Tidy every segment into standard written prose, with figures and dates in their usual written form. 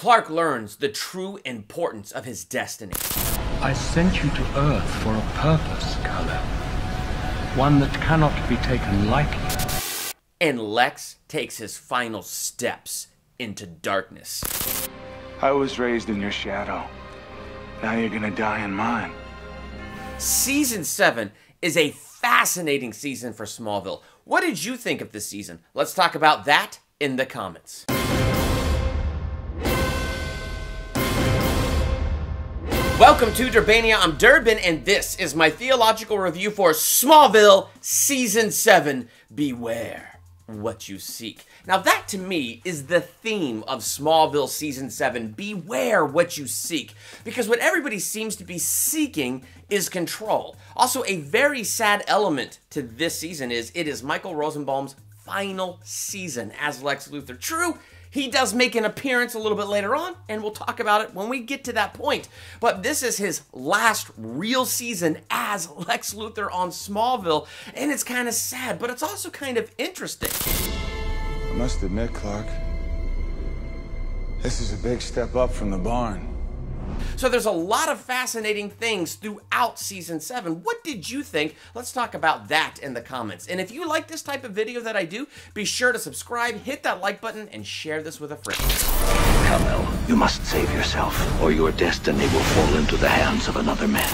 Clark learns the true importance of his destiny. I sent you to Earth for a purpose, Kal-El. One that cannot be taken lightly. And Lex takes his final steps into darkness. I was raised in your shadow. Now you're gonna die in mine. Season 7 is a fascinating season for Smallville. What did you think of this season? Let's talk about that in the comments. Welcome to Durbania. I'm Durbin, and this is my theological review for Smallville Season 7, Beware What You Seek. Now that, to me, is the theme of Smallville Season 7, Beware What You Seek. Because what everybody seems to be seeking is control. Also, a very sad element to this season is it is Michael Rosenbaum's final season as Lex Luthor. True, he does make an appearance a little bit later on, and we'll talk about it when we get to that point. But this is his last real season as Lex Luthor on Smallville, and it's kind of sad, but it's also kind of interesting. I must admit, Clark, this is a big step up from the barn. So there's a lot of fascinating things throughout Season 7. What did you think? Let's talk about that in the comments. And if you like this type of video that I do, be sure to subscribe, hit that like button, and share this with a friend. Kal-El, you must save yourself, or your destiny will fall into the hands of another man.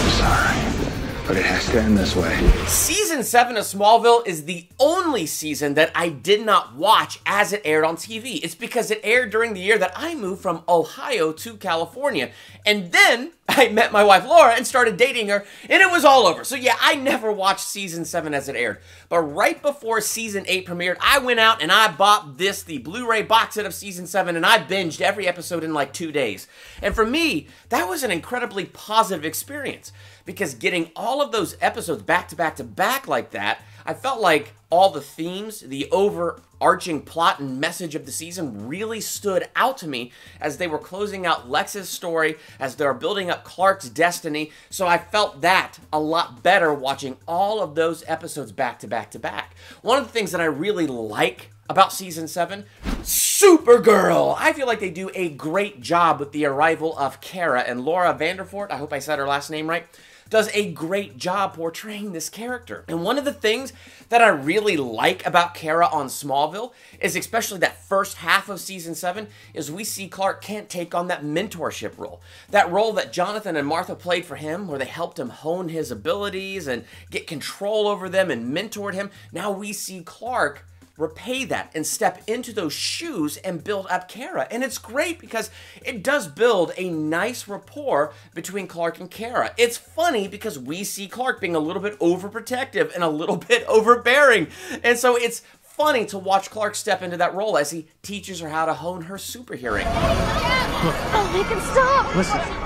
I'm sorry, but it has to end this way. Season 7 of Smallville is the only season that I did not watch as it aired on TV. It's because it aired during the year that I moved from Ohio to California. And then I met my wife Laura and started dating her, and it was all over. So yeah, I never watched Season 7 as it aired. But right before Season 8 premiered, I went out and I bought the Blu-ray box set of Season 7, and I binged every episode in like 2 days. And for me, that was an incredibly positive experience, because getting all of those episodes back to back to back like that, I felt like all the themes, the overarching plot and message of the season really stood out to me as they were closing out Lex's story, as they were building up Clark's destiny. So I felt that a lot better watching all of those episodes back to back to back. One of the things that I really like about Season 7, Supergirl! I feel like they do a great job with the arrival of Kara, and Laura Vandervoort, I hope I said her last name right, does a great job portraying this character. And one of the things that I really like about Kara on Smallville is, especially that first half of Season 7, is we see Clark Kent take on that mentorship role. That role that Jonathan and Martha played for him, where they helped him hone his abilities and get control over them and mentored him. Now we see Clark repay that and step into those shoes and build up Kara. And it's great because it does build a nice rapport between Clark and Kara. It's funny because we see Clark being a little bit overprotective and a little bit overbearing. And so it's funny to watch Clark step into that role as he teaches her how to hone her super hearing. Oh, they can stop!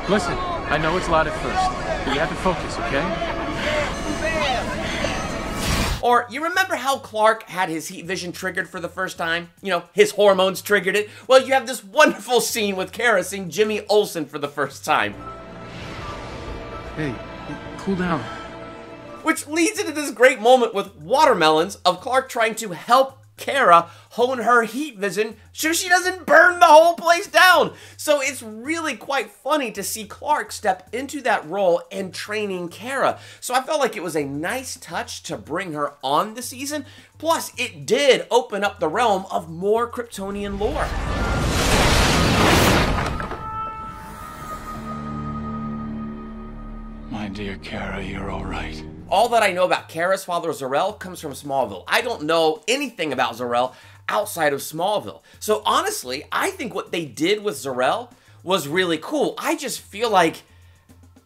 Listen. I know it's loud at first, but you have to focus, okay? Or, you remember how Clark had his heat vision triggered for the first time? You know, his hormones triggered it? Well, you have this wonderful scene with Kara seeing Jimmy Olsen for the first time. Hey, cool down. Which leads into this great moment with watermelons of Clark trying to help Kara hone her heat vision so she doesn't burn the whole place down. So it's really quite funny to see Clark step into that role and training Kara. So I felt like it was a nice touch to bring her on the season. Plus, it did open up the realm of more Kryptonian lore. My dear Kara, you're all right. All that I know about Kara's father, Zor-El, comes from Smallville. I don't know anything about Zor-El outside of Smallville. So honestly, I think what they did with Zor-El was really cool. I just feel like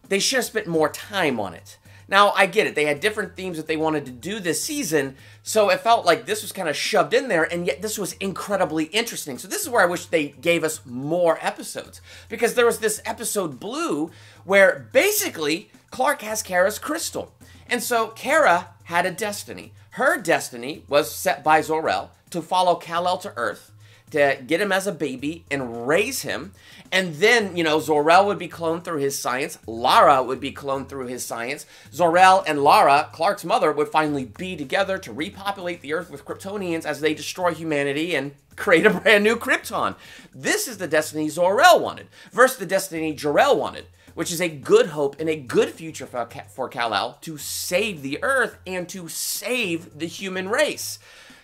they should have spent more time on it. Now, I get it. They had different themes that they wanted to do this season, so it felt like this was kind of shoved in there, and yet this was incredibly interesting. So this is where I wish they gave us more episodes, because there was this episode Blue where basically Clark has Kara's crystal. And so Kara had a destiny. Her destiny was set by Zor-El to follow Kal-El to Earth, to get him as a baby and raise him. And then, you know, Zor-El would be cloned through his science. Lara would be cloned through his science. Zor-El and Lara, Clark's mother, would finally be together to repopulate the Earth with Kryptonians as they destroy humanity and create a brand new Krypton. This is the destiny Zor-El wanted versus the destiny Jor-El wanted, which is a good hope and a good future for Kal-El to save the Earth and to save the human race.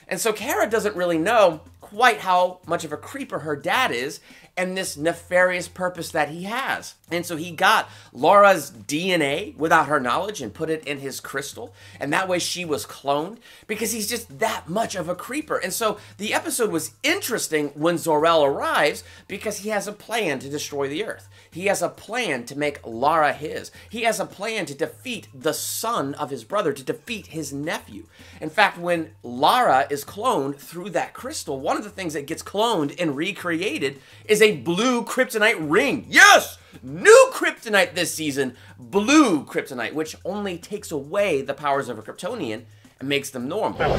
And so Kara doesn't really know quite how much of a creeper her dad is and this nefarious purpose that he has. And so he got Laura's DNA without her knowledge and put it in his crystal. And that way she was cloned because he's just that much of a creeper. And so the episode was interesting when Zor-El arrives because he has a plan to destroy the Earth. He has a plan to make Lara his. He has a plan to defeat the son of his brother, to defeat his nephew. In fact, when Lara is cloned through that crystal, one of the things that gets cloned and recreated is a blue kryptonite ring. Yes! New kryptonite this season, blue kryptonite, which only takes away the powers of a Kryptonian and makes them normal.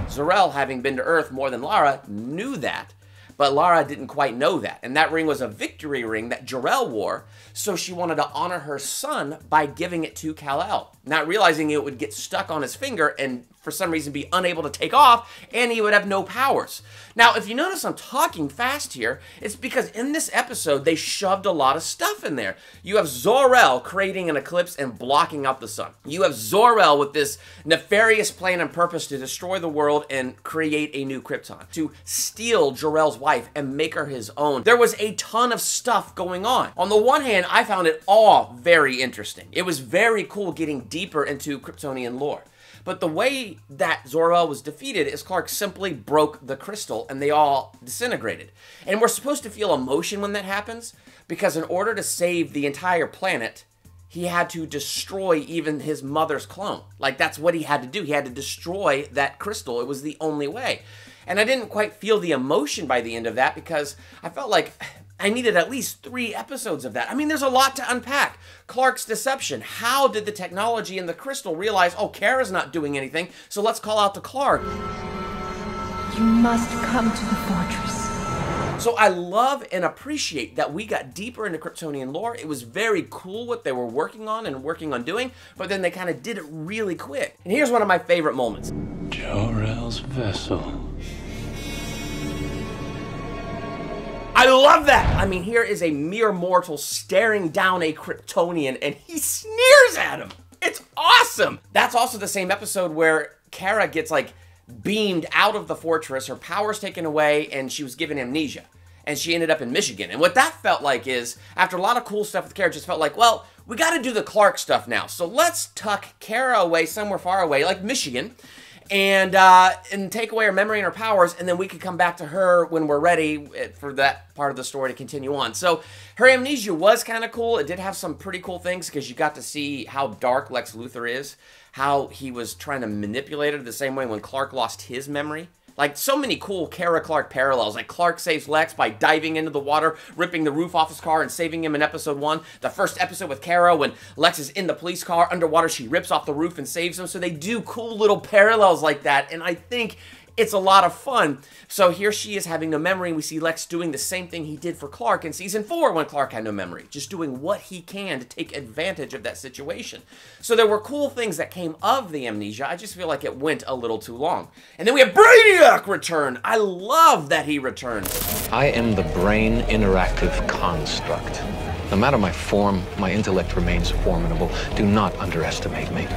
Zor-El, having been to Earth more than Lara, knew that. But Lara didn't quite know that. And that ring was a victory ring that Jor-El wore, so she wanted to honor her son by giving it to Kal-El, not realizing it would get stuck on his finger and for some reason be unable to take off, and he would have no powers. Now, if you notice I'm talking fast here, it's because in this episode, they shoved a lot of stuff in there. You have Zor-El creating an eclipse and blocking out the sun. You have Zor-El with this nefarious plan and purpose to destroy the world and create a new Krypton, to steal Jor-El's wife and make her his own. There was a ton of stuff going on. On the one hand, I found it all very interesting. It was very cool getting deeper into Kryptonian lore. But the way that Zor-El was defeated is Clark simply broke the crystal and they all disintegrated. And we're supposed to feel emotion when that happens because in order to save the entire planet, he had to destroy even his mother's clone. Like, that's what he had to do. He had to destroy that crystal. It was the only way. And I didn't quite feel the emotion by the end of that because I felt like I needed at least 3 episodes of that. I mean, there's a lot to unpack. Clark's deception. How did the technology in the crystal realize, oh, Kara's not doing anything, so let's call out to Clark. You must come to the fortress. So I love and appreciate that we got deeper into Kryptonian lore. It was very cool what they were working on doing, but then they kind of did it really quick. And here's one of my favorite moments. Jor-El's vessel. I love that! I mean, here is a mere mortal staring down a Kryptonian and he sneers at him! It's awesome! That's also the same episode where Kara gets, like, beamed out of the fortress, her powers taken away, and she was given amnesia. And she ended up in Michigan. And what that felt like is, after a lot of cool stuff with Kara, just felt like, well, we gotta do the Clark stuff now. So let's tuck Kara away somewhere far away, like Michigan, and take away her memory and her powers, and then we could come back to her when we're ready for that part of the story to continue on. So her amnesia was kind of cool. It did have some pretty cool things because you got to see how dark Lex Luthor is, how he was trying to manipulate her the same way when Clark lost his memory. Like, so many cool Kara-Clark parallels. Like, Clark saves Lex by diving into the water, ripping the roof off his car, and saving him in episode 1. The first episode with Kara, when Lex is in the police car underwater, she rips off the roof and saves him. So they do cool little parallels like that, and I think it's a lot of fun. So here she is having no memory, and we see Lex doing the same thing he did for Clark in season 4 when Clark had no memory. Just doing what he can to take advantage of that situation. So there were cool things that came of the amnesia. I just feel like it went a little too long. And then we have Brainiac return. I love that he returns. I am the brain interactive construct. No matter my form, my intellect remains formidable. Do not underestimate me.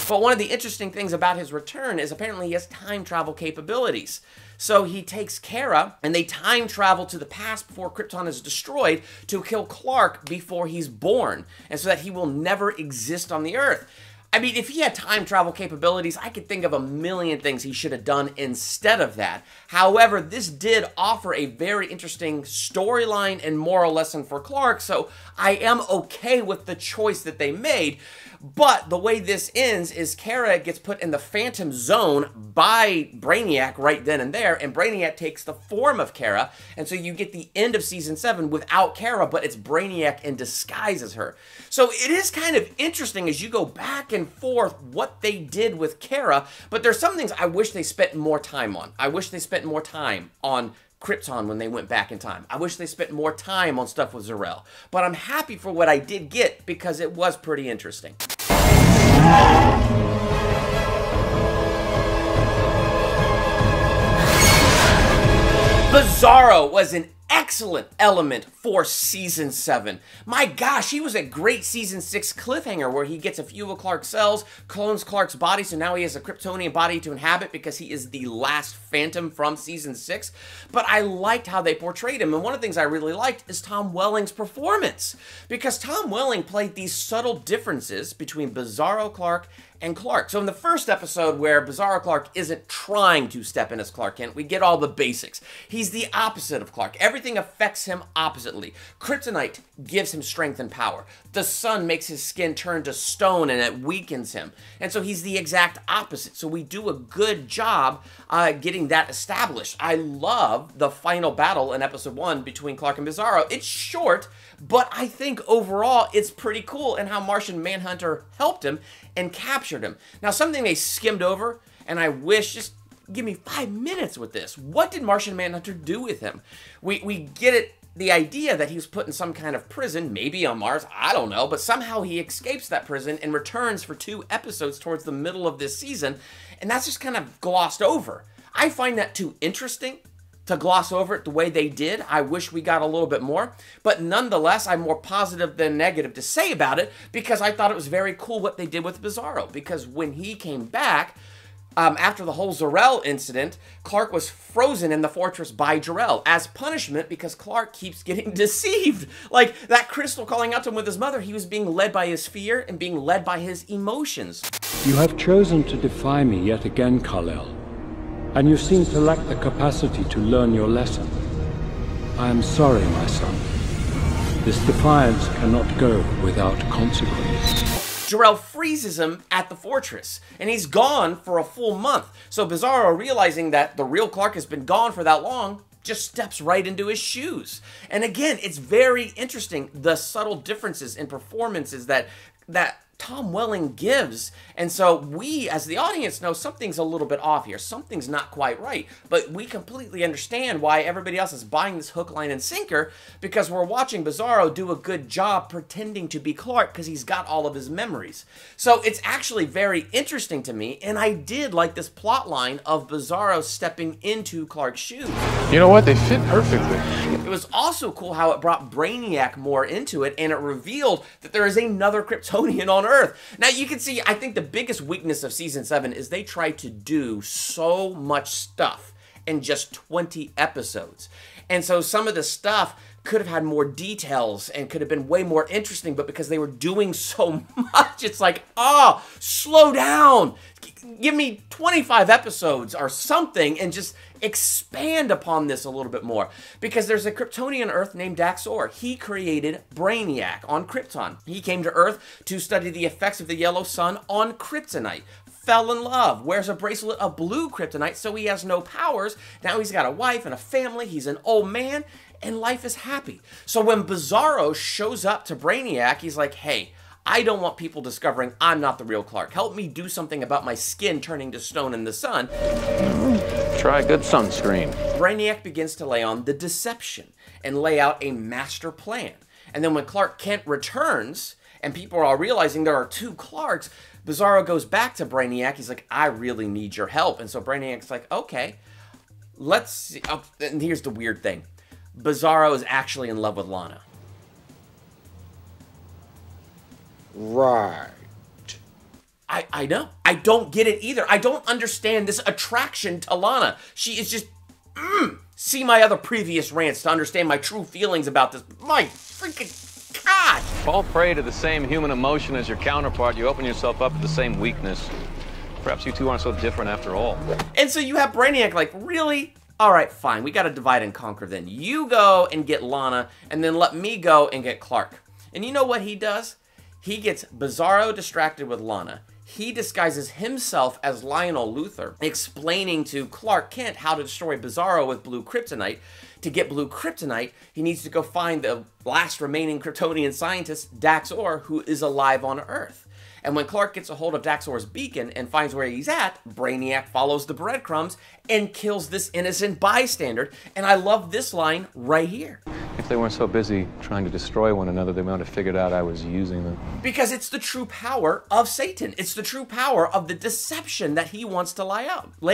But one of the interesting things about his return is apparently he has time travel capabilities. So he takes Kara, and they time travel to the past before Krypton is destroyed to kill Clark before he's born, and so that he will never exist on the Earth. I mean, if he had time travel capabilities, I could think of a million things he should have done instead of that. However, this did offer a very interesting storyline and moral lesson for Clark, so I am okay with the choice that they made. But the way this ends is Kara gets put in the Phantom Zone by Brainiac right then and there, and Brainiac takes the form of Kara, and so you get the end of season 7 without Kara, but it's Brainiac in disguise as her. So it is kind of interesting as you go back and forth what they did with Kara, but there's some things I wish they spent more time on. I wish they spent more time on Krypton when they went back in time. I wish they spent more time on stuff with Zor-El. But I'm happy for what I did get because it was pretty interesting. Bizarro was an excellent element for Season 7. My gosh, he was a great Season 6 cliffhanger where he gets a few of Clark's cells, clones Clark's body, so now he has a Kryptonian body to inhabit because he is the last Phantom from Season 6. But I liked how they portrayed him, and one of the things I really liked is Tom Welling's performance. Because Tom Welling played these subtle differences between Bizarro Clark and Clark. So in the first episode where Bizarro Clark isn't trying to step in as Clark Kent, we get all the basics. He's the opposite of Clark. Everything affects him oppositely. Kryptonite gives him strength and power. The sun makes his skin turn to stone and it weakens him. And so he's the exact opposite. So we do a good job getting that established. I love the final battle in episode 1 between Clark and Bizarro. It's short, but I think overall it's pretty cool and how Martian Manhunter helped him and captured him. Now, something they skimmed over, and I wish, just give me 5 minutes with this. What did Martian Manhunter do with him? We get it, the idea that he was put in some kind of prison, maybe on Mars, I don't know, but somehow he escapes that prison and returns for 2 episodes towards the middle of this season, and that's just kind of glossed over. I find that too interesting to gloss over it the way they did. I wish we got a little bit more, but nonetheless, I'm more positive than negative to say about it because I thought it was very cool what they did with Bizarro, because when he came back, after the whole Jor-El incident, Clark was frozen in the fortress by Jor-El as punishment because Clark keeps getting deceived. Like that crystal calling out to him with his mother, he was being led by his fear and being led by his emotions. You have chosen to defy me yet again, Kal-El, and you seem to lack the capacity to learn your lesson. I am sorry, my son. This defiance cannot go without consequence. Jor-El freezes him at the fortress, and he's gone for a full month. So Bizarro, realizing that the real Clark has been gone for that long, just steps right into his shoes. And again, it's very interesting, the subtle differences in performances that Tom Welling gives. And so we, as the audience, know something's a little bit off here. Something's not quite right. But we completely understand why everybody else is buying this hook, line, and sinker, because we're watching Bizarro do a good job pretending to be Clark because he's got all of his memories. So it's actually very interesting to me, and I did like this plot line of Bizarro stepping into Clark's shoes. You know what? They fit perfectly. It was also cool how it brought Brainiac more into it, and it revealed that there is another Kryptonian on Earth. Now, you can see, I think the biggest weakness of Season 7 is they tried to do so much stuff in just 20 episodes. And so some of the stuff could have had more details and could have been way more interesting, but because they were doing so much, it's like, oh, slow down. Give me 25 episodes or something and just expand upon this a little bit more. Because there's a Kryptonian Earth named Daxor. He created Brainiac on Krypton. He came to Earth to study the effects of the yellow sun on kryptonite. Fell in love, wears a bracelet of blue kryptonite, so he has no powers. Now he's got a wife and a family, he's an old man, and life is happy. So when Bizarro shows up to Brainiac, he's like, hey, I don't want people discovering I'm not the real Clark. Help me do something about my skin turning to stone in the sun. Try good sunscreen. Brainiac begins to lay on the deception and lay out a master plan. And then when Clark Kent returns, and people are all realizing there are 2 Clarks, Bizarro goes back to Brainiac. He's like, I really need your help. And so Brainiac's like, okay, let's see. Oh, and here's the weird thing. Bizarro is actually in love with Lana. Right. I know. I don't get it either. I don't understand this attraction to Lana. She is just, see my other previous rants to understand my true feelings about this. My freaking God. Fall prey to the same human emotion as your counterpart, you open yourself up to the same weakness. Perhaps you two aren't so different after all. And so you have Brainiac like, really? All right, fine. We got to divide and conquer then. You go and get Lana, and then let me go and get Clark. And you know what he does? He gets Bizarro distracted with Lana. He disguises himself as Lionel Luthor, explaining to Clark Kent how to destroy Bizarro with blue kryptonite. To get blue kryptonite, he needs to go find the last remaining Kryptonian scientist, Daxor, who is alive on Earth. And when Clark gets a hold of Daxor's beacon and finds where he's at, Brainiac follows the breadcrumbs and kills this innocent bystander. And I love this line right here. If they weren't so busy trying to destroy one another, they might have figured out I was using them. Because it's the true power of Satan. It's the true power of the deception that he wants to lay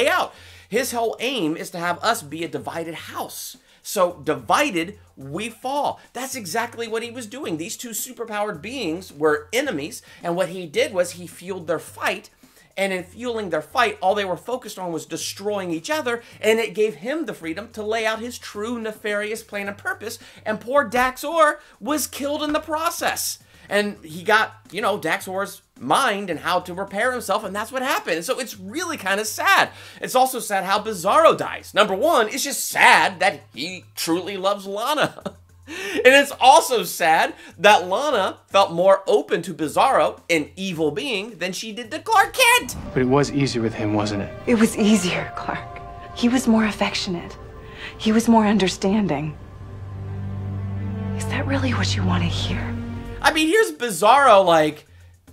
out. His whole aim is to have us be a divided house. So divided, we fall. That's exactly what he was doing. These two superpowered beings were enemies, and what he did was he fueled their fight. And in fueling their fight, all they were focused on was destroying each other, and it gave him the freedom to lay out his true nefarious plan and purpose, and poor Daxor was killed in the process. And he got, you know, Daxor's mind and how to repair himself, and that's what happened. So it's really kind of sad. It's also sad how Bizarro dies. Number one, it's just sad that he truly loves Lana. And it's also sad that Lana felt more open to Bizarro, an evil being, than she did to Clark Kent. But it was easier with him, wasn't it? It was easier, Clark. He was more affectionate. He was more understanding. Is that really what you want to hear? I mean, here's Bizarro, like,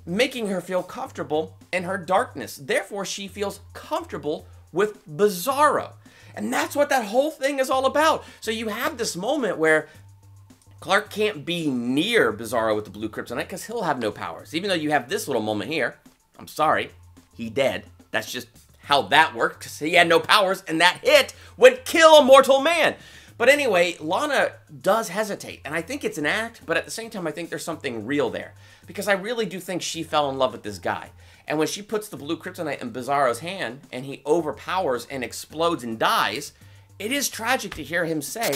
making her feel comfortable in her darkness. Therefore, she feels comfortable with Bizarro. And that's what that whole thing is all about. So you have this moment where Clark can't be near Bizarro with the blue kryptonite because he'll have no powers. Even though you have this little moment here, I'm sorry, he dead. That's just how that worked, because he had no powers, and that hit would kill a mortal man. But anyway, Lana does hesitate, and I think it's an act, but at the same time, I think there's something real there. Because I really do think she fell in love with this guy. And when she puts the blue kryptonite in Bizarro's hand, and he overpowers and explodes and dies, it is tragic to hear him say,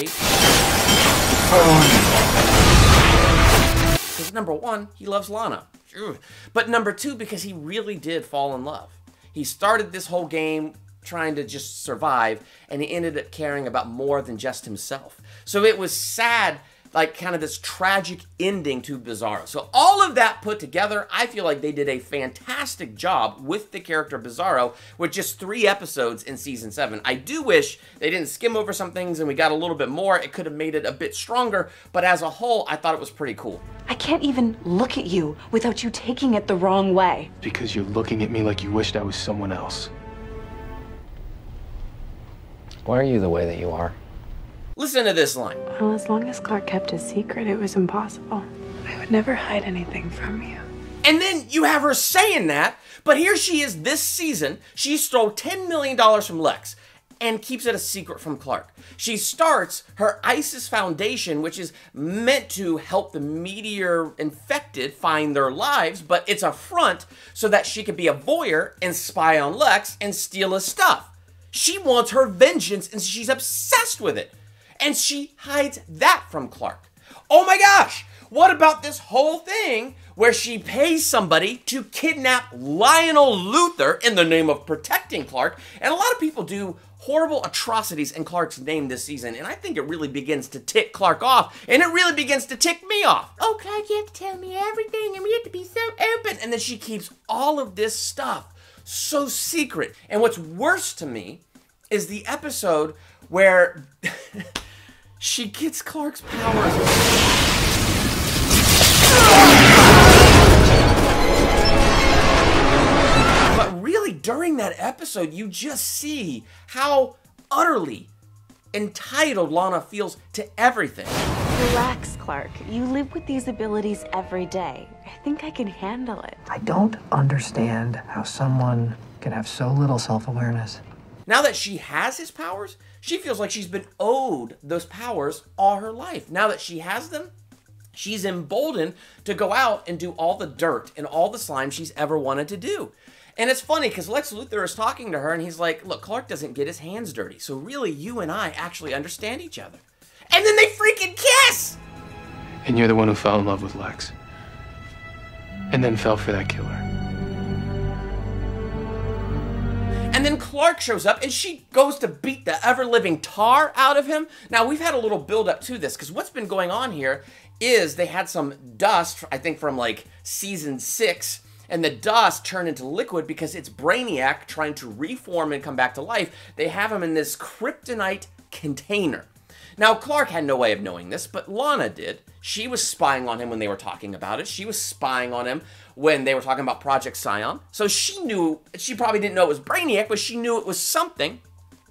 because number one, he loves Lana. But number two, because he really did fall in love. He started this whole game trying to just survive, and he ended up caring about more than just himself. So it was sad, like kind of this tragic ending to Bizarro. So all of that put together, I feel like they did a fantastic job with the character Bizarro with just 3 episodes in season 7. I do wish they didn't skim over some things and we got a little bit more. It could have made it a bit stronger, but as a whole, I thought it was pretty cool. I can't even look at you without you taking it the wrong way. Because you're looking at me like you wished I was someone else. Why are you the way that you are? Listen to this line. Well, as long as Clark kept his secret, it was impossible. I would never hide anything from you. And then you have her saying that, but here she is this season. She stole $10 million from Lex and keeps it a secret from Clark. She starts her ISIS Foundation, which is meant to help the Meteor infected find their lives, but it's a front so that she could be a voyeur and spy on Lex and steal his stuff. She wants her vengeance and she's obsessed with it. And she hides that from Clark. Oh my gosh! What about this whole thing where she pays somebody to kidnap Lionel Luthor in the name of protecting Clark? And a lot of people do horrible atrocities in Clark's name this season, and I think it really begins to tick Clark off, and it really begins to tick me off. Oh, Clark, you have to tell me everything, and we have to be so open. And then she keeps all of this stuff so secret. And what's worse to me is the episode where she gets Clark's powers. But really, during that episode, you just see how utterly entitled Lana feels to everything. Relax, Clark. You live with these abilities every day. I think I can handle it. I don't understand how someone can have so little self-awareness. Now that she has his powers, she feels like she's been owed those powers all her life. Now that she has them, she's emboldened to go out and do all the dirt and all the slime she's ever wanted to do. And it's funny because Lex Luthor is talking to her and he's like, look, Clark doesn't get his hands dirty. So really, you and I actually understand each other. And then they freaking kiss! And you're the one who fell in love with Lex. And then fell for that killer. And then Clark shows up and she goes to beat the ever-living tar out of him. Now, we've had a little build-up to this because what's been going on here is they had some dust, I think from like season 6, and the dust turned into liquid because it's Brainiac trying to reform and come back to life. They have him in this kryptonite container. Now, Clark had no way of knowing this, but Lana did. She was spying on him when they were talking about it. She was spying on him when they were talking about Project Scion. So she knew, she probably didn't know it was Brainiac, but she knew it was something.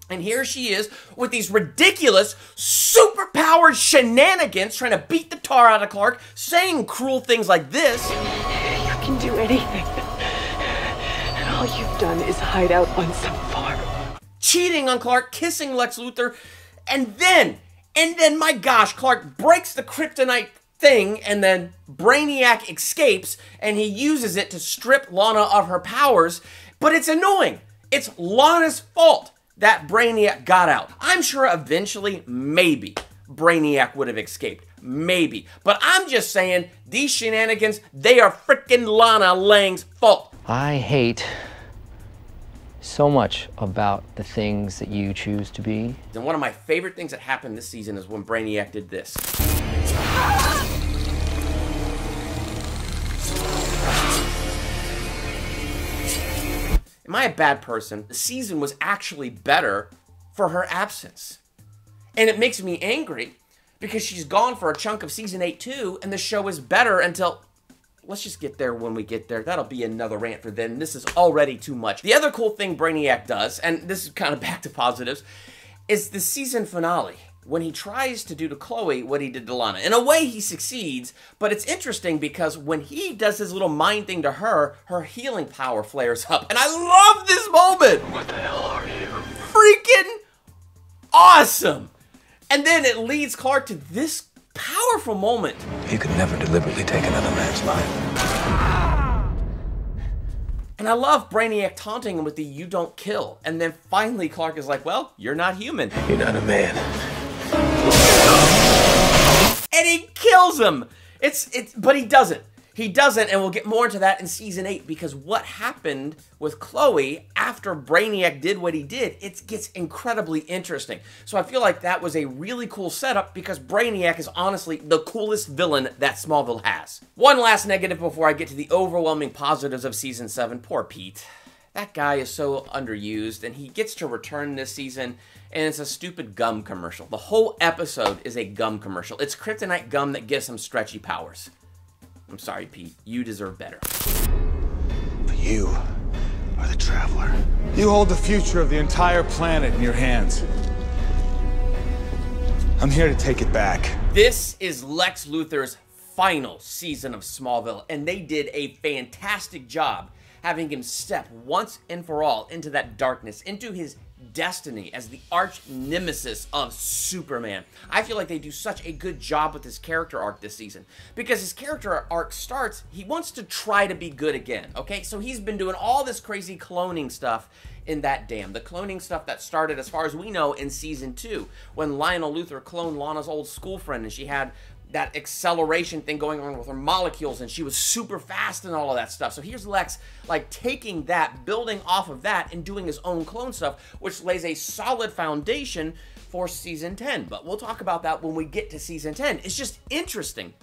And here she is with these ridiculous, super-powered shenanigans trying to beat the tar out of Clark, saying cruel things like this. You can do anything. And all you've done is hide out on some farm. Cheating on Clark, kissing Lex Luthor, and then And then, my gosh, Clark breaks the kryptonite thing, and then Brainiac escapes, and he uses it to strip Lana of her powers, but it's annoying. It's Lana's fault that Brainiac got out. I'm sure eventually, maybe, Brainiac would have escaped. Maybe. But I'm just saying, these shenanigans, they are freaking Lana Lang's fault. I hate so much about the things that you choose to be. And one of my favorite things that happened this season is when Brainiac did this. Am I a bad person? The season was actually better for her absence. And it makes me angry because she's gone for a chunk of season 8 too, and the show is better until... Let's just get there when we get there. That'll be another rant for then. This is already too much. The other cool thing Brainiac does, and this is kind of back to positives, is the season finale, when he tries to do to Chloe what he did to Lana. In a way, he succeeds, but it's interesting because when he does his little mind thing to her, her healing power flares up. And I love this moment! What the hell are you? Freaking awesome! And then it leads Clark to this powerful moment. You could never deliberately take another man's life. And I love Brainiac taunting him with the "you don't kill." And then finally Clark is like, well, you're not human. You're not a man. And he kills him. But he doesn't. He doesn't, and we'll get more into that in season 8, because what happened with Chloe after Brainiac did what he did, it gets incredibly interesting. So I feel like that was a really cool setup, because Brainiac is honestly the coolest villain that Smallville has. One last negative before I get to the overwhelming positives of season 7. Poor Pete. That guy is so underused, and he gets to return this season, and it's a stupid gum commercial. The whole episode is a gum commercial. It's kryptonite gum that gives him stretchy powers. I'm sorry, Pete. You deserve better. But you are the Traveler. You hold the future of the entire planet in your hands. I'm here to take it back. This is Lex Luthor's final season of Smallville, and they did a fantastic job having him step once and for all into that darkness, into his destiny as the arch nemesis of Superman. I feel like they do such a good job with his character arc this season, because his character arc starts, he wants to try to be good again, okay? So he's been doing all this crazy cloning stuff in that dam. The cloning stuff that started, as far as we know, in season 2, when Lionel Luthor cloned Lana's old school friend, and she had that acceleration thing going on with her molecules, and she was super fast and all of that stuff. So here's Lex, like, taking that, building off of that, and doing his own clone stuff, which lays a solid foundation for season 10. But we'll talk about that when we get to season 10. It's just interesting.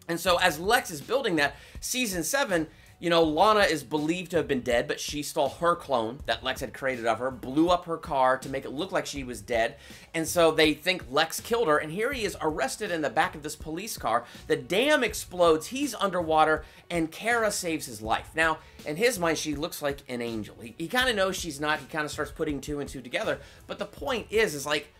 And so as Lex is building that, season 7, you know, Lana is believed to have been dead, but she stole her clone that Lex had created of her, blew up her car to make it look like she was dead, and so they think Lex killed her, and here he is arrested in the back of this police car. The dam explodes, he's underwater, and Kara saves his life. Now, in his mind, she looks like an angel. He kind of knows she's not, he kind of starts putting 2 and 2 together, but the point is like,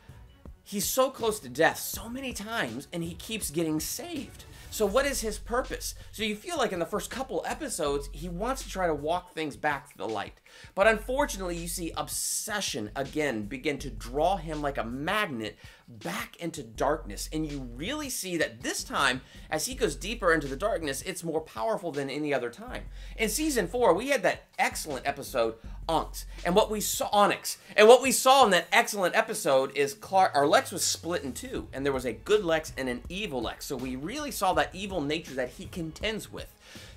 he's so close to death so many times, and he keeps getting saved. So what is his purpose? So you feel like in the first couple episodes, he wants to try to walk things back to the light. But unfortunately, you see obsession again begin to draw him like a magnet back into darkness. And you really see that this time, as he goes deeper into the darkness, it's more powerful than any other time. In season 4, we had that excellent episode, Onyx. And what we saw in that excellent episode is Lex was split in 2, and there was a good Lex and an evil Lex. So we really saw that evil nature that he contends with.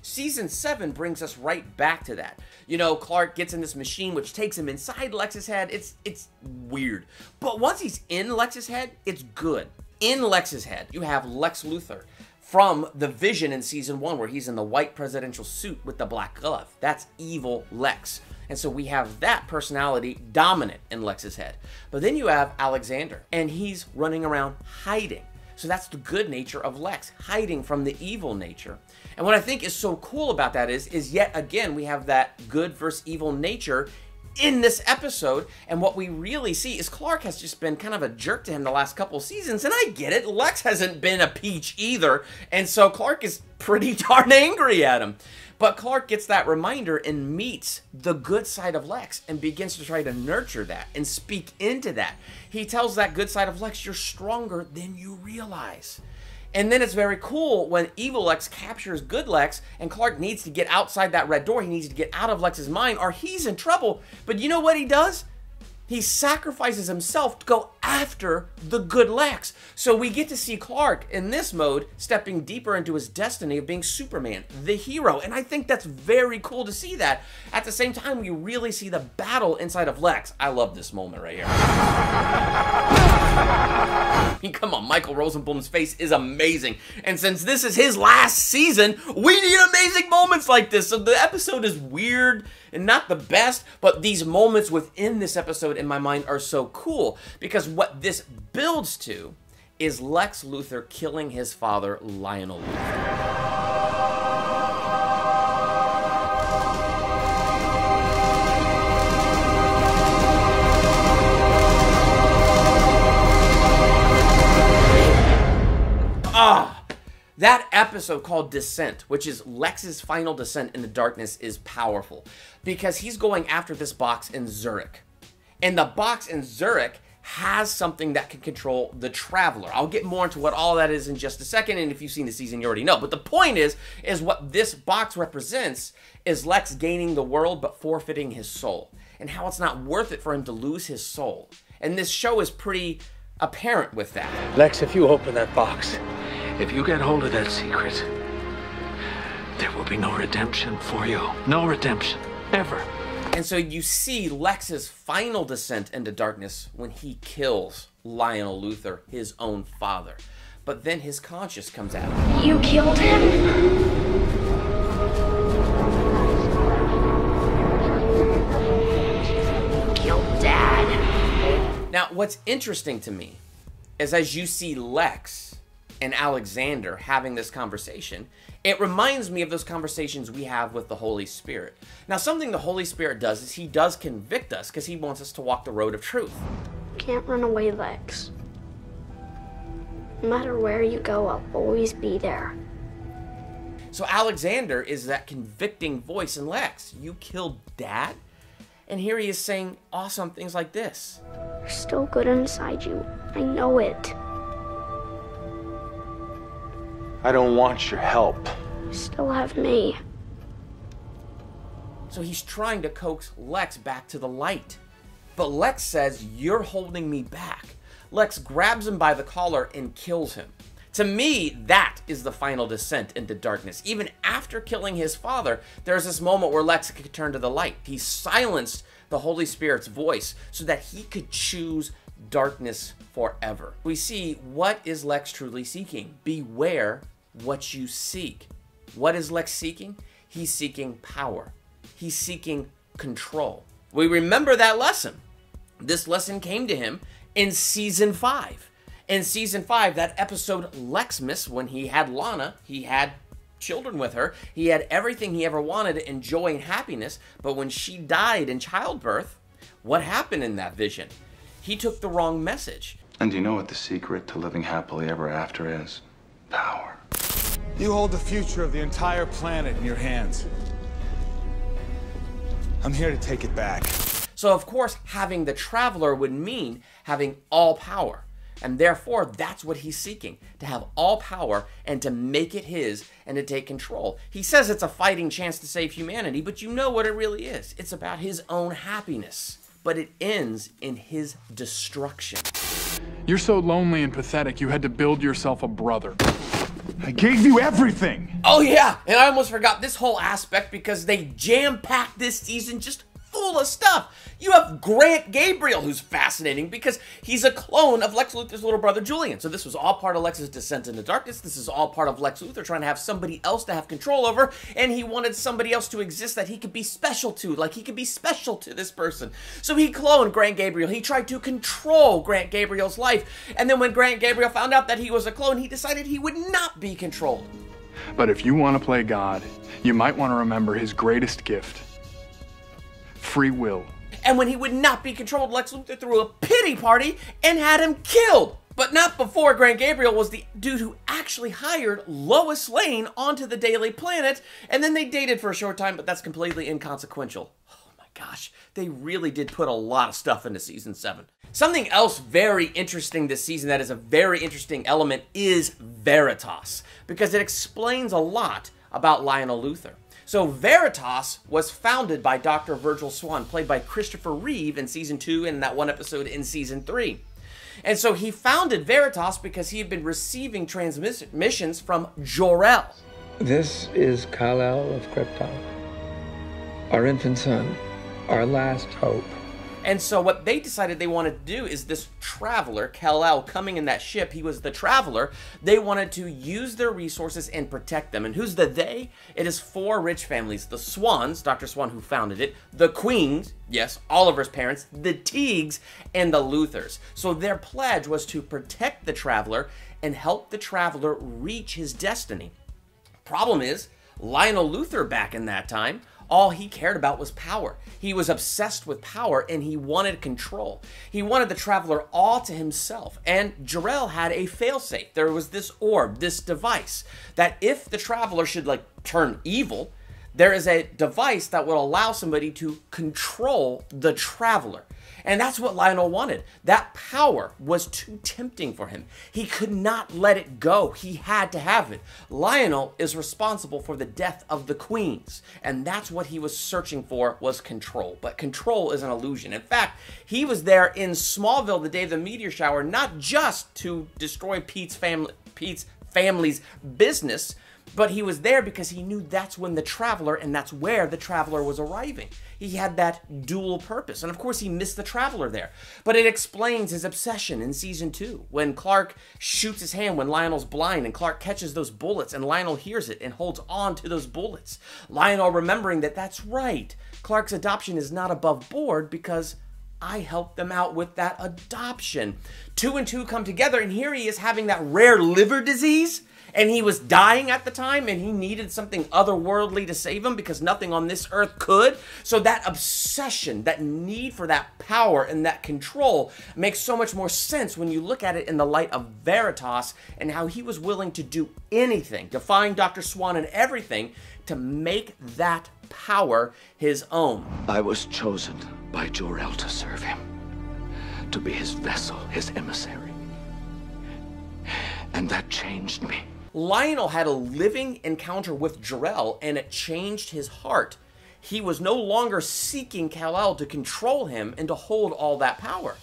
Season 7 brings us right back to that. You know, Clark gets in this machine which takes him inside Lex's head. It's weird. But once he's in Lex's head, it's good. In Lex's head, you have Lex Luthor from the Vision in season 1, where he's in the white presidential suit with the black glove. That's evil Lex. And so we have that personality dominant in Lex's head. But then you have Alexander, and he's running around hiding. So that's the good nature of Lex, hiding from the evil nature. And what I think is so cool about that is yet again, we have that good versus evil nature in this episode. And what we really see is Clark has just been kind of a jerk to him the last couple seasons. And I get it. Lex hasn't been a peach either. And so Clark is pretty darn angry at him. But Clark gets that reminder and meets the good side of Lex and begins to try to nurture that and speak into that. He tells that good side of Lex, you're stronger than you realize. And then it's very cool when evil Lex captures good Lex and Clark needs to get outside that red door. He needs to get out of Lex's mind or he's in trouble. But you know what he does? He sacrifices himself to go after the good Lex. So we get to see Clark in this mode stepping deeper into his destiny of being Superman, the hero. And I think that's very cool to see that. At the same time, we really see the battle inside of Lex. I love this moment right here. I mean, come on, Michael Rosenblum's face is amazing. And since this is his last season, we need amazing moments like this. So the episode is weird and not the best, but these moments within this episode in my mind are so cool because what this builds to is Lex Luthor killing his father, Lionel Luthor. That episode called Descent, which is Lex's final descent into darkness, is powerful because he's going after this box in Zurich. And the box in Zurich has something that can control the Traveler. I'll get more into what all that is in just a second, and if you've seen the season, you already know. But the point is what this box represents is Lex gaining the world but forfeiting his soul, and how it's not worth it for him to lose his soul. And this show is pretty apparent with that. Lex, if you open that box, if you get hold of that secret, there will be no redemption for you. No redemption, ever. And so you see Lex's final descent into darkness when he kills Lionel Luthor, his own father. But then his conscience comes out. You killed him? Killed Dad. Now, what's interesting to me is as you see Lex and Alexander having this conversation, it reminds me of those conversations we have with the Holy Spirit. Now, something the Holy Spirit does is he does convict us because he wants us to walk the road of truth. Can't run away, Lex. No matter where you go, I'll always be there. So Alexander is that convicting voice in Lex. You killed Dad? And here he is saying awesome things like this. You're still good inside you. I know it. I don't want your help. You still have me. So he's trying to coax Lex back to the light. But Lex says, you're holding me back. Lex grabs him by the collar and kills him. To me, that is the final descent into darkness. Even after killing his father, there's this moment where Lex could turn to the light. He silenced the Holy Spirit's voice so that he could choose darkness forever. We see, what is Lex truly seeking? Beware what you seek. What is Lex seeking? He's seeking power. He's seeking control. We remember that lesson. This lesson came to him in season 5. In season 5, that episode Lexmas, when he had Lana, he had children with her. He had everything he ever wanted and joy and happiness. But when she died in childbirth, what happened in that vision? He took the wrong message. And do you know what the secret to living happily ever after is? Power. You hold the future of the entire planet in your hands. I'm here to take it back. So of course, having the Traveler would mean having all power. And therefore, that's what he's seeking, to have all power and to make it his and to take control. He says it's a fighting chance to save humanity, but you know what it really is. It's about his own happiness, but it ends in his destruction. You're so lonely and pathetic, you had to build yourself a brother. I gave you everything. Oh yeah, and I almost forgot this whole aspect because they jam-packed this season just full of stuff. You have Grant Gabriel, who's fascinating because he's a clone of Lex Luthor's little brother, Julian. So this was all part of Lex's descent into darkness. This is all part of Lex Luthor trying to have somebody else to have control over, and he wanted somebody else to exist that he could be special to, like he could be special to this person. So he cloned Grant Gabriel. He tried to control Grant Gabriel's life, and then when Grant Gabriel found out that he was a clone, he decided he would not be controlled. But if you want to play God, you might want to remember his greatest gift. Free will. And when he would not be controlled, Lex Luthor threw a pity party and had him killed. But not before Grant Gabriel was the dude who actually hired Lois Lane onto the Daily Planet, and then they dated for a short time, but that's completely inconsequential. Oh my gosh, they really did put a lot of stuff into Season 7. Something else very interesting this season that is a very interesting element is Veritas, because it explains a lot about Lionel Luthor. So Veritas was founded by Dr. Virgil Swan, played by Christopher Reeve in Season 2 and that one episode in Season 3. And so he founded Veritas because he had been receiving transmissions from Jor-El. This is Kal-El of Krypton, our infant son, our last hope. And so what they decided they wanted to do is this Traveler, Kal-El, coming in that ship, he was the Traveler. They wanted to use their resources and protect them. And who's the they? It is 4 rich families. The Swans, Dr. Swan who founded it, the Queens, yes, Oliver's parents, the Teagues, and the Luthors. So their pledge was to protect the Traveler and help the Traveler reach his destiny. Problem is, Lionel Luthor back in that time, all he cared about was power. He was obsessed with power and he wanted control. He wanted the Traveler all to himself. And Jor-El had a failsafe. There was this orb, this device, that if the Traveler should turn evil, there is a device that would allow somebody to control the Traveler. And that's what Lionel wanted. That power was too tempting for him. He could not let it go. He had to have it. Lionel is responsible for the death of the Queens. And that's what he was searching for, was control. But control is an illusion. In fact, he was there in Smallville the day of the meteor shower, not just to destroy Pete's family's business, but he was there because he knew that's when the Traveler, and that's where the Traveler was arriving. He had that dual purpose. And of course he missed the Traveler there. But it explains his obsession in Season 2. When Clark shoots his hand when Lionel's blind and Clark catches those bullets and Lionel hears it and holds on to those bullets. Lionel remembering that that's right. Clark's adoption is not above board because I helped them out with that adoption. 2 and 2 come together and here he is having that rare liver disease. And he was dying at the time, and he needed something otherworldly to save him because nothing on this earth could. So that obsession, that need for that power and that control makes so much more sense when you look at it in the light of Veritas and how he was willing to do anything, defying Dr. Swan and everything, to make that power his own. I was chosen by Jor-El to serve him, to be his vessel, his emissary. And that changed me. Lionel had a living encounter with Jor-El, and it changed his heart. He was no longer seeking Kal-El to control him and to hold all that power.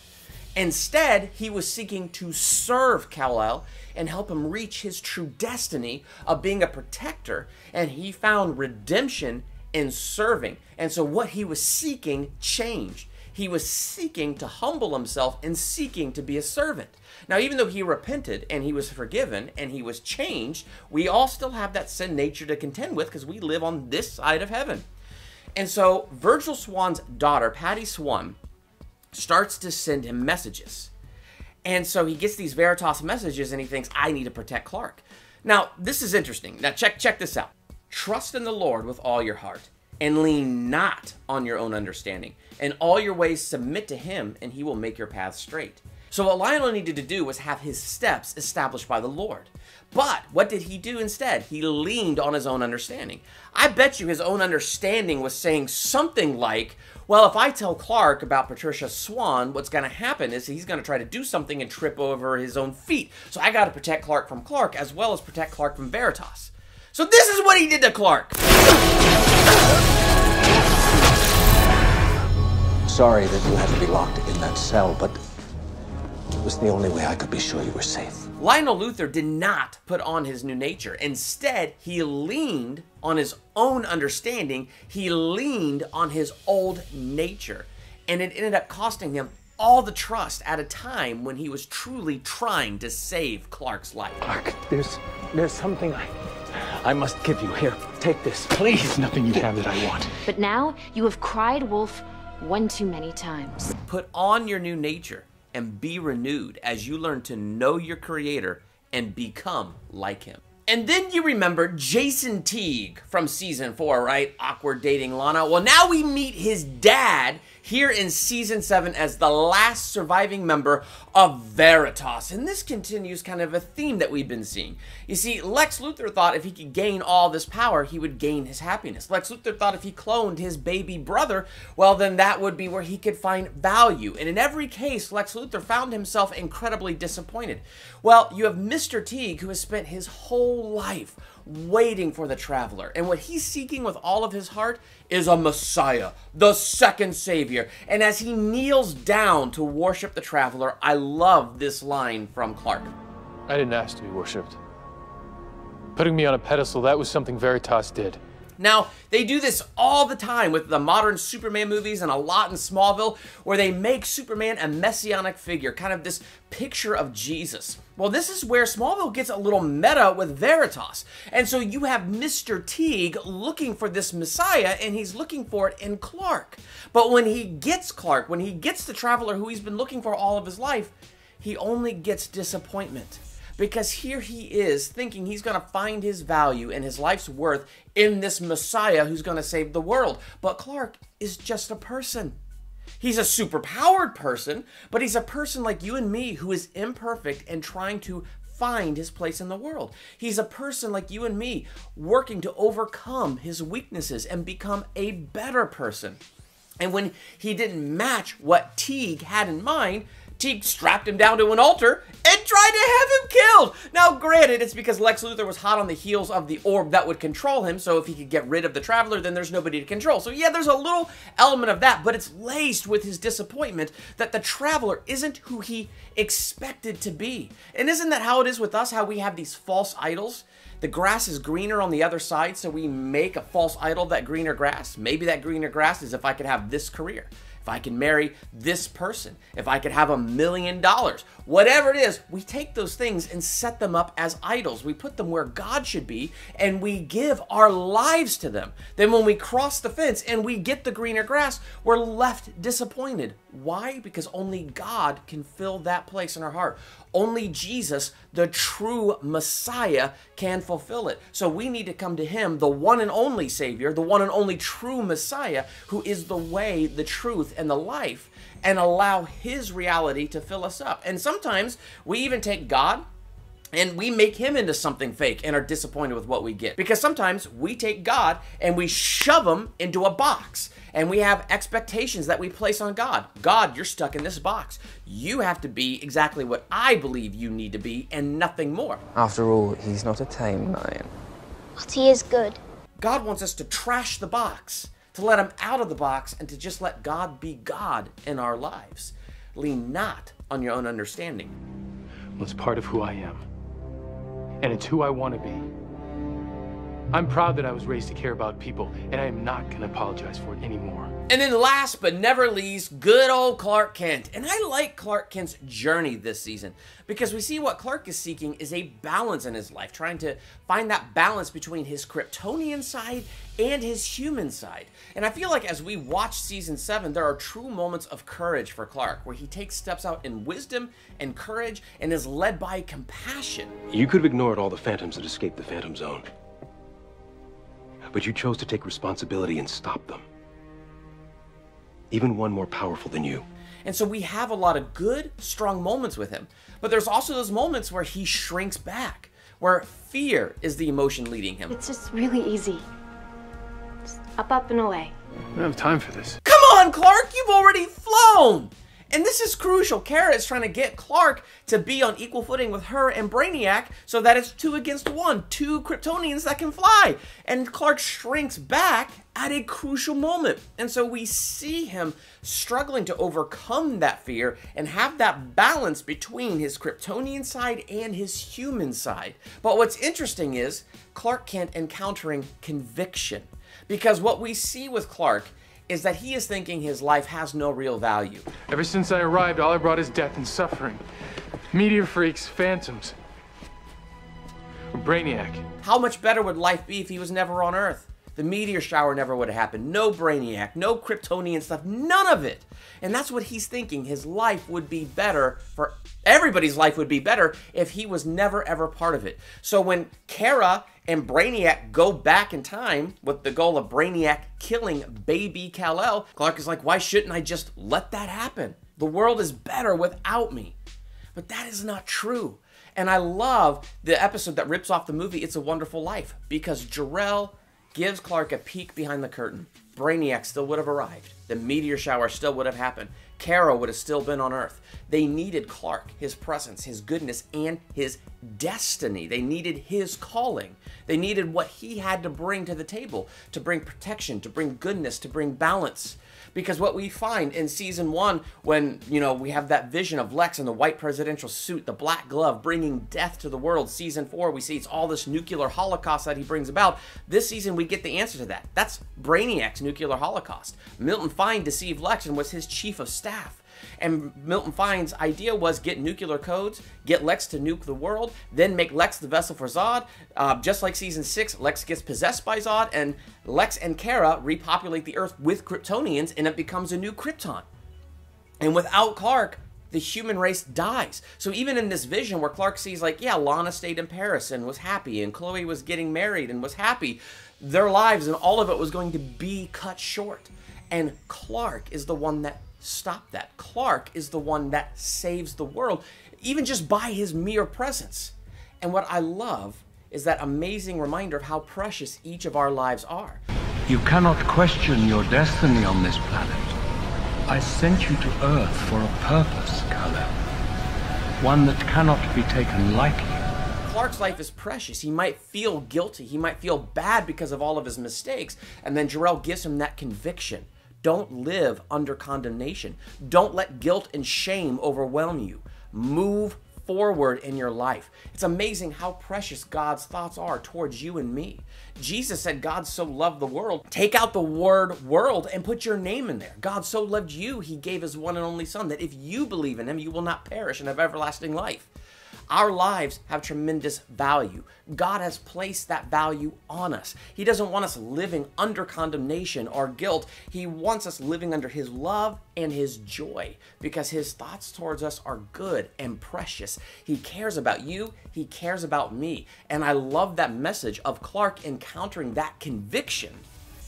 Instead, he was seeking to serve Kal-El and help him reach his true destiny of being a protector, and he found redemption in serving. And so what he was seeking changed. He was seeking to humble himself and seeking to be a servant. Now, even though he repented and he was forgiven and he was changed, we all still have that sin nature to contend with because we live on this side of heaven. And so Virgil Swan's daughter, Patty Swan, starts to send him messages. And so he gets these Veritas messages and he thinks, I need to protect Clark. Now, this is interesting. Now, check this out. Trust in the Lord with all your heart and lean not on your own understanding. In all your ways submit to him, and he will make your path straight. So what Lionel needed to do was have his steps established by the Lord. But what did he do instead? He leaned on his own understanding. I bet you his own understanding was saying something like, well, if I tell Clark about Patricia Swan, what's going to happen is he's going to try to do something and trip over his own feet. So I got to protect Clark from Clark as well as protect Clark from Veritas. So this is what he did to Clark. Sorry that you had to be locked in that cell, but it was the only way I could be sure you were safe. Lionel Luthor did not put on his new nature. Instead, he leaned on his own understanding. He leaned on his old nature. And it ended up costing him all the trust at a time when he was truly trying to save Clark's life. Clark, there's something I must give you. Here, take this. Please, nothing you have that I want. But now you have cried wolf one too many times. Put on your new nature and be renewed as you learn to know your Creator and become like him. And then you remember Jason Teague from Season 4, right? Awkward dating Lana. Well, now we meet his dad. here in Season 7 as the last surviving member of Veritas. And this continues kind of a theme that we've been seeing. You see, Lex Luthor thought if he could gain all this power, he would gain his happiness. Lex Luthor thought if he cloned his baby brother, well, then that would be where he could find value. And in every case, Lex Luthor found himself incredibly disappointed. Well, you have Mr. Teague, who has spent his whole life waiting for the Traveler. And what he's seeking with all of his heart is a Messiah, the second savior. And as he kneels down to worship the Traveler, I love this line from Clark. I didn't ask to be worshipped. Putting me on a pedestal, that was something Veritas did. Now, they do this all the time with the modern Superman movies and a lot in Smallville, where they make Superman a messianic figure, kind of this picture of Jesus. Well, this is where Smallville gets a little meta with Veritas. And so you have Mr. Teague looking for this Messiah, and he's looking for it in Clark. But when he gets Clark, when he gets the Traveler who he's been looking for all of his life, he only gets disappointment. Because here he is thinking he's going to find his value and his life's worth in this Messiah who's going to save the world. But Clark is just a person. He's a superpowered person, but he's a person like you and me who is imperfect and trying to find his place in the world. He's a person like you and me working to overcome his weaknesses and become a better person. And when he didn't match what Teague had in mind, Teague strapped him down to an altar and tried to have him killed. Now, granted, it's because Lex Luthor was hot on the heels of the orb that would control him, so if he could get rid of the Traveler, then there's nobody to control. So yeah, there's a little element of that, but it's laced with his disappointment that the Traveler isn't who he expected to be. And isn't that how it is with us, how we have these false idols? The grass is greener on the other side, so we make a false idol of that greener grass. Maybe that greener grass is if I could have this career, if I can marry this person, if I could have $1 million, whatever it is, we take those things and set them up as idols. We put them where God should be, and we give our lives to them. Then when we cross the fence and we get the greener grass, we're left disappointed. Why? Because only God can fill that place in our heart. Only Jesus, the true Messiah, can fulfill it. So we need to come to him, the one and only Savior, the one and only true Messiah, who is the way, the truth, and the life, and allow his reality to fill us up. And sometimes we even take God and we make him into something fake and are disappointed with what we get. Because sometimes we take God and we shove him into a box. And we have expectations that we place on God. God, you're stuck in this box. You have to be exactly what I believe you need to be and nothing more. After all, he's not a tame lion. But he is good. God wants us to trash the box, to let him out of the box, and to just let God be God in our lives. Lean not on your own understanding. Well, it's part of who I am. And it's who I want to be. I'm proud that I was raised to care about people, and I am not going to apologize for it anymore. And then last but never least, good old Clark Kent. And I like Clark Kent's journey this season because we see what Clark is seeking is a balance in his life, trying to find that balance between his Kryptonian side and his human side. And I feel like as we watch Season 7, there are true moments of courage for Clark, where he takes steps out in wisdom and courage and is led by compassion. You could have ignored all the phantoms that escaped the Phantom Zone. But you chose to take responsibility and stop them. Even one more powerful than you. And so we have a lot of good, strong moments with him. But there's also those moments where he shrinks back, where fear is the emotion leading him. It's just really easy. Just up, and away. I don't have time for this. Come on, Clark! You've already flown! And this is crucial. Kara is trying to get Clark to be on equal footing with her and Brainiac so that it's 2 against 1. 2 Kryptonians that can fly. And Clark shrinks back at a crucial moment. And so we see him struggling to overcome that fear and have that balance between his Kryptonian side and his human side. But what's interesting is Clark Kent encountering conviction. Because what we see with Clark is that he is thinking his life has no real value. Ever since I arrived, all I brought is death and suffering. Meteor freaks, phantoms. Brainiac. How much better would life be if he was never on Earth? The meteor shower never would have happened. No Brainiac, no Kryptonian stuff, none of it. And that's what he's thinking. His life would be better for everybody's life would be better if he was never ever part of it. So when Kara and Brainiac go back in time with the goal of Brainiac killing baby Kal-El, Clark is like, why shouldn't I just let that happen? The world is better without me. But that is not true. And I love the episode that rips off the movie It's a Wonderful Life, because Jor-El gives Clark a peek behind the curtain. Brainiac still would have arrived. The meteor shower still would have happened. Kara would have still been on Earth. They needed Clark, his presence, his goodness, and his destiny. They needed his calling. They needed what he had to bring to the table, to bring protection, to bring goodness, to bring balance. Because what we find in season 1, when, you know, we have that vision of Lex in the white presidential suit, the black glove, bringing death to the world. Season 4, we see it's all this nuclear holocaust that he brings about. This season, we get the answer to that. That's Brainiac's nuclear holocaust. Milton Fine deceived Lex and was his chief of staff. And Milton Fine's idea was get nuclear codes, get Lex to nuke the world, then make Lex the vessel for Zod. Just like season 6, Lex gets possessed by Zod, and Lex and Kara repopulate the Earth with Kryptonians, and it becomes a new Krypton. And without Clark, the human race dies. So even in this vision where Clark sees, like, yeah, Lana stayed in Paris and was happy, and Chloe was getting married and was happy, their lives and all of it was going to be cut short. And Clark is the one that stopped that. Clark is the one that saves the world, even just by his mere presence. And what I love is that amazing reminder of how precious each of our lives are. You cannot question your destiny on this planet. I sent you to Earth for a purpose, Kal-El. One that cannot be taken lightly. Clark's life is precious. He might feel guilty. He might feel bad because of all of his mistakes. And then Jor-El gives him that conviction. Don't live under condemnation. Don't let guilt and shame overwhelm you. Move forward in your life. It's amazing how precious God's thoughts are towards you and me. Jesus said God so loved the world. Take out the word world and put your name in there. God so loved you, he gave his one and only son, that if you believe in him, you will not perish and have everlasting life. Our lives have tremendous value. God has placed that value on us. He doesn't want us living under condemnation or guilt. He wants us living under his love and his joy, because his thoughts towards us are good and precious. He cares about you. He cares about me. And I love that message of Clark encountering that conviction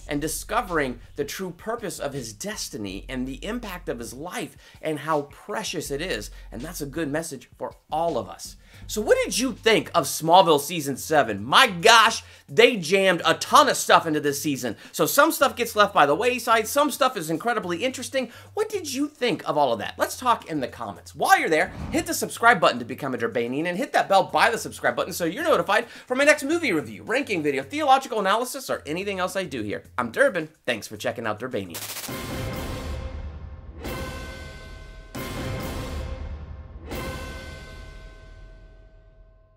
and discovering the true purpose of his destiny and the impact of his life and how precious it is. And that's a good message for all of us. So what did you think of Smallville Season 7? My gosh, they jammed a ton of stuff into this season. So some stuff gets left by the wayside, some stuff is incredibly interesting. What did you think of all of that? Let's talk in the comments. While you're there, hit the subscribe button to become a Durbanian, and hit that bell by the subscribe button so you're notified for my next movie review, ranking video, theological analysis, or anything else I do here. I'm Durbin. Thanks for checking out Durbania.